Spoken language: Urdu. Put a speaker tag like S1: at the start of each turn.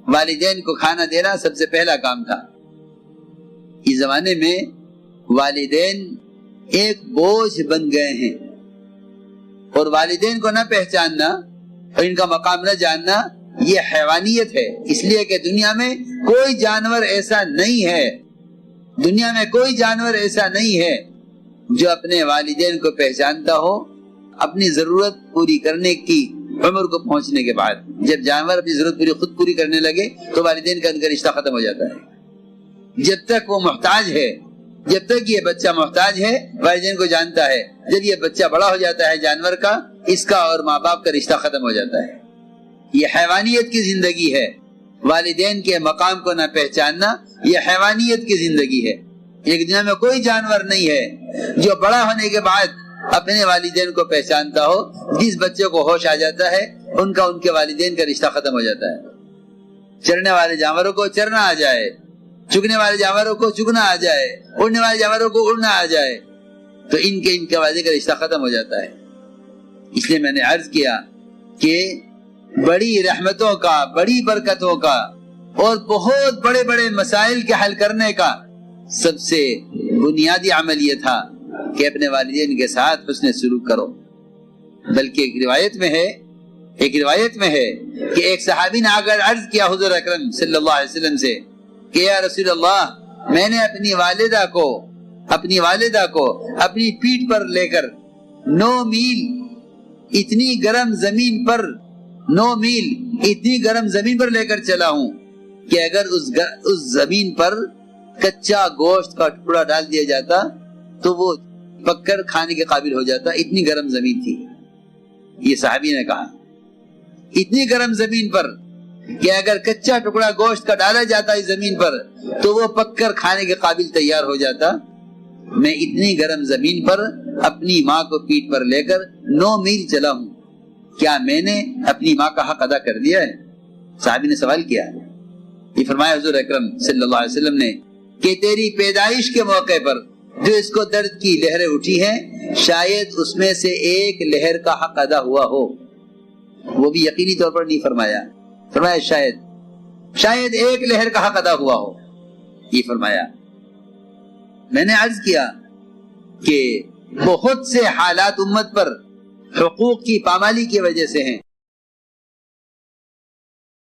S1: والدین کو کھانا دینا سب سے پہلا کام تھا۔ اس زمانے میں والدین ایک بوجھ بن گئے ہیں، اور والدین کو نہ پہچاننا اور ان کا مقام نہ جاننا یہ حیوانیت ہے، اس لیے کہ دنیا میں کوئی جانور ایسا نہیں ہے، دنیا میں کوئی جانور ایسا نہیں ہے جو اپنے والدین کو پہچانتا ہو اپنی ضرورت پوری کرنے کی عمر کو پہنچنے کے بعد۔ جب جانور اپنی ضرورت خود پوری کرنے لگے تو والدین کا ان کا رشتہ ختم ہو جاتا ہے۔ جب تک وہ محتاج ہے، جب تک یہ بچہ محتاج ہے، والدین کو جانتا ہے، جب یہ بچہ بڑا ہو جاتا ہے جانور کا، اس کا اور ماں باپ کا رشتہ ختم ہو جاتا ہے۔ یہ حیوانیت کی زندگی ہے، والدین کے مقام کو نہ پہچاننا یہ حیوانیت کی زندگی ہے۔ ایک دنیا میں کوئی جانور نہیں ہے جو بڑا ہونے کے بعد اپنے والدین کو پہچانتا ہو۔ جس بچے کو ہوش آ جاتا ہے ان کے والدین کا رشتہ ختم ہو جاتا ہے۔ چرنے والے جانوروں کو چرنا آ جائے، چگنے والے جانوروں کو چگنا آ جائے، اڑنے والے جانوروں کو اڑنا آ جائے تو ان کے والدین کا رشتہ ختم ہو جاتا ہے۔ اس لیے میں نے عرض کیا کہ بڑی رحمتوں کا، بڑی برکتوں کا اور بہت بڑے بڑے مسائل کے حل کرنے کا سب سے بنیادی عمل یہ تھا کہ اپنے والدین کے ساتھ حسن سلوک کرو۔ بلکہ ایک روایت میں ہے کہ ایک صحابی نے آگر عرض کیا حضور اکرم صلی اللہ علیہ وسلم سے کہ یا رسول اللہ، میں نے اپنی والدہ کو اپنی پیٹھ پر لے کر 9 میل اتنی گرم زمین پر لے کر چلا ہوں کہ اگر اس زمین پر کچا گوشت کا ٹکڑا ڈال دیا جاتا تو وہ پک کر کھانے کے قابل ہو جاتا، اتنی گرم زمین تھی۔ یہ صحابی نے کہا اتنی گرم زمین پر کہ اگر کچا ٹکڑا گوشت کا ڈالا جاتا اس زمین پر تو وہ پک کر کھانے کے قابل تیار ہو جاتا۔ میں اتنی گرم زمین پر اپنی ماں کو پیٹھ پر لے کر 9 میل چلا ہوں، کیا میں نے اپنی ماں کا حق ادا کر دیا ہے؟ صحابی نے سوال کیا۔ یہ فرمایا حضور اکرم صلی اللہ علیہ وسلم نے کہ تیری پیدائش کے موقع پر جو اس کو درد کی لہریں اٹھی ہیں، شاید اس میں سے ایک لہر کا حق ادا ہوا ہو۔ وہ بھی یقینی طور پر نہیں فرمایا شاید ایک لہر کا حق ادا ہوا ہو، یہ فرمایا۔ میں نے عرض کیا کہ بہت سے حالات امت پر حقوق کی پامالی کی وجہ سے ہیں۔